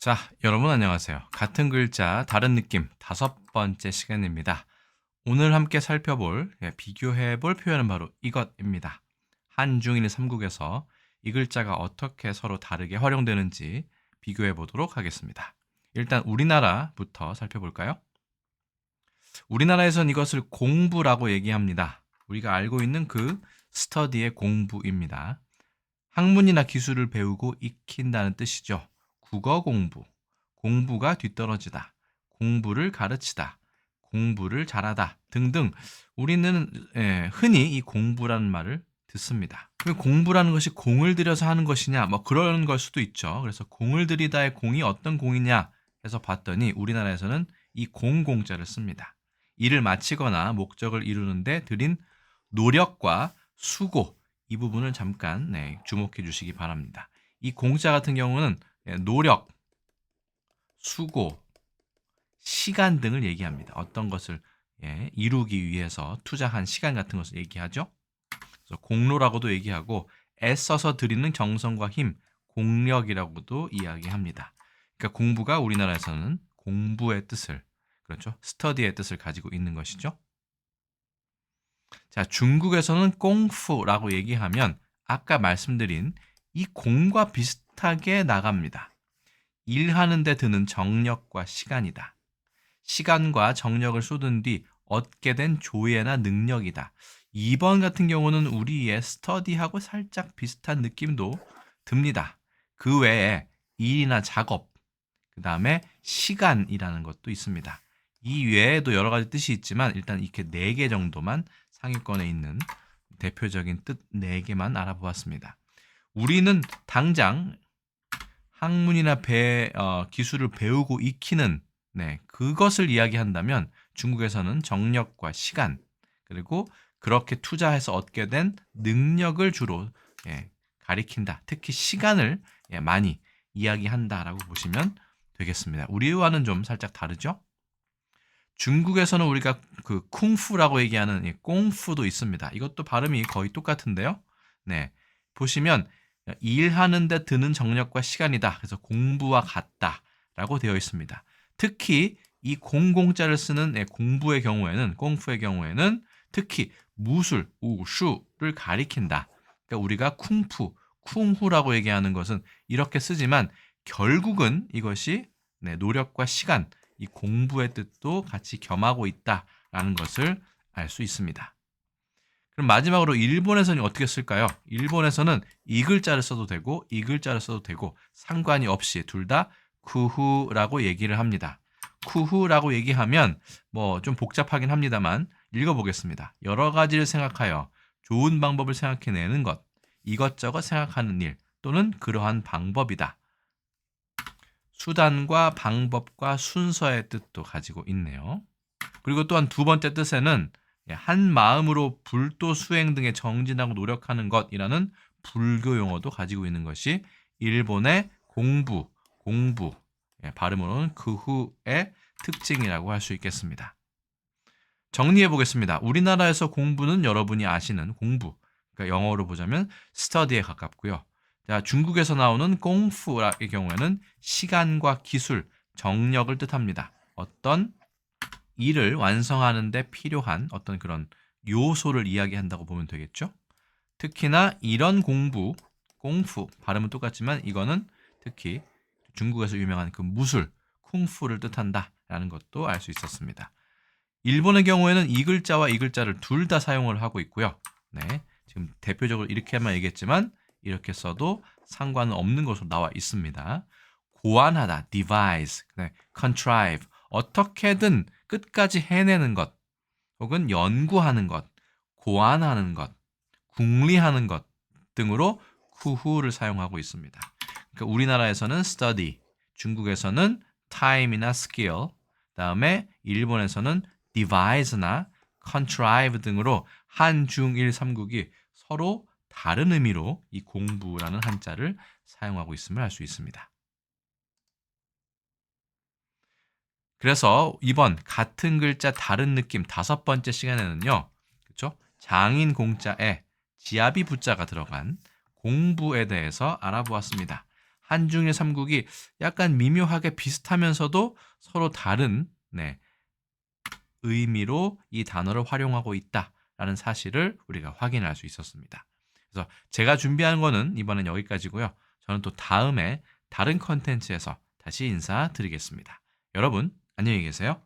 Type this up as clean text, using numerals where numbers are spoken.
자, 여러분 안녕하세요. 같은 글자, 다른 느낌 5번째 시간입니다. 오늘 함께 살펴볼, 비교해볼 표현은 바로 이것입니다. 한중일 삼국에서 이 글자가 어떻게 서로 다르게 활용되는지 비교해 보도록 하겠습니다. 일단 우리나라부터 살펴볼까요? 우리나라에선 이것을 공부라고 얘기합니다. 우리가 알고 있는 그 스터디의 공부입니다. 학문이나 기술을 배우고 익힌다는 뜻이죠. 국어 공부, 공부가 뒤떨어지다, 공부를 가르치다, 공부를 잘하다 등등 우리는 흔히 이 공부라는 말을 듣습니다. 공부라는 것이 공을 들여서 하는 것이냐 뭐 그런 걸 수도 있죠. 그래서 공을 들이다의 공이 어떤 공이냐 해서 봤더니 우리나라에서는 이 공자를 씁니다. 일을 마치거나 목적을 이루는데 들인 노력과 수고 이 부분을 잠깐 주목해 주시기 바랍니다. 이 공자 같은 경우는 노력, 수고, 시간 등을 얘기합니다. 어떤 것을 이루기 위해서 투자한 시간 같은 것을 얘기하죠. 그래서 공로라고도 얘기하고 애써서 들이는 정성과 힘, 공력이라고도 이야기합니다. 그러니까 공부가 우리나라에서는 공부의 뜻을, 그렇죠? 스터디의 뜻을 가지고 있는 것이죠. 자, 중국에서는 꽁푸라고 얘기하면 아까 말씀드린 이 공과 비슷하게 나갑니다. 일하는 데 드는 정력과 시간이다. 시간과 정력을 쏟은 뒤 얻게 된 조예나 능력이다. 2번 같은 경우는 우리의 스터디하고 살짝 비슷한 느낌도 듭니다. 그 외에 일이나 작업, 그 다음에 시간이라는 것도 있습니다. 이 외에도 여러 가지 뜻이 있지만 일단 이렇게 4개 정도만 상위권에 있는 대표적인 뜻 4개만 알아보았습니다. 우리는 당장 학문이나 기술을 배우고 익히는 그것을 이야기한다면 중국에서는 정력과 시간 그리고 그렇게 투자해서 얻게 된 능력을 주로 가리킨다. 특히 시간을 많이 이야기한다라고 보시면 되겠습니다. 우리와는 좀 살짝 다르죠? 중국에서는 우리가 그 쿵푸라고 얘기하는 이 꽁푸도 있습니다. 이것도 발음이 거의 똑같은데요. 네. 보시면 일하는 데 드는 정력과 시간이다. 그래서 공부와 같다라고 되어 있습니다. 특히 이 공공자를 쓰는 공부의 경우에는 꽁푸의 경우에는 특히 무술, 우슈를 가리킨다. 그러니까 우리가 쿵푸, 쿵후라고 얘기하는 것은 이렇게 쓰지만 결국은 이것이 노력과 시간, 이 공부의 뜻도 같이 겸하고 있다라는 것을 알 수 있습니다. 그럼 마지막으로 일본에서는 어떻게 쓸까요? 일본에서는 이 글자를 써도 되고 이 글자를 써도 되고 상관이 없이 둘 다 쿠후라고 얘기를 합니다. 쿠후라고 얘기하면 뭐 좀 복잡하긴 합니다만 읽어보겠습니다. 여러 가지를 생각하여 좋은 방법을 생각해내는 것, 이것저것 생각하는 일 또는 그러한 방법이다. 수단과 방법과 순서의 뜻도 가지고 있네요. 그리고 또한 두 번째 뜻에는 한 마음으로 불도 수행 등에 정진하고 노력하는 것이라는 불교 용어도 가지고 있는 것이 일본의 공부, 발음으로는 그 후의 특징이라고 할 수 있겠습니다. 정리해 보겠습니다. 우리나라에서 공부는 여러분이 아시는 공부, 그러니까 영어로 보자면 study에 가깝고요. 자, 중국에서 나오는 꽁푸의 경우에는 시간과 기술, 정력을 뜻합니다. 어떤 일을 완성하는 데 필요한 어떤 그런 요소를 이야기한다고 보면 되겠죠. 특히나 이런 공부, 꽁푸, 발음은 똑같지만 이거는 특히 중국에서 유명한 그 무술, 쿵푸를 뜻한다라는 것도 알 수 있었습니다. 일본의 경우에는 이 글자와 이 글자를 둘 다 사용을 하고 있고요. 네, 지금 대표적으로 이렇게만 얘기했지만 이렇게 써도 상관은 없는 것으로 나와 있습니다. 고안하다, devise, contrive, 어떻게든 끝까지 해내는 것, 혹은 연구하는 것, 고안하는 것, 궁리하는 것 등으로 쿠후를 사용하고 있습니다. 그러니까 우리나라에서는 study, 중국에서는 time이나 skill, 다음에 일본에서는 devise나 contrive 등으로 한중일 삼국이 서로 다른 의미로 이 공부라는 한자를 사용하고 있음을 알 수 있습니다. 그래서 이번 같은 글자 다른 느낌 5번째 시간에는요. 그렇죠? 장인 공자에 지아비 부자가 들어간 공부에 대해서 알아보았습니다. 한중일 삼국이 약간 미묘하게 비슷하면서도 서로 다른 의미로 이 단어를 활용하고 있다라는 사실을 우리가 확인할 수 있었습니다. 그래서 제가 준비한 거는 이번엔 여기까지고요. 저는 또 다음에 다른 컨텐츠에서 다시 인사드리겠습니다. 여러분, 안녕히 계세요.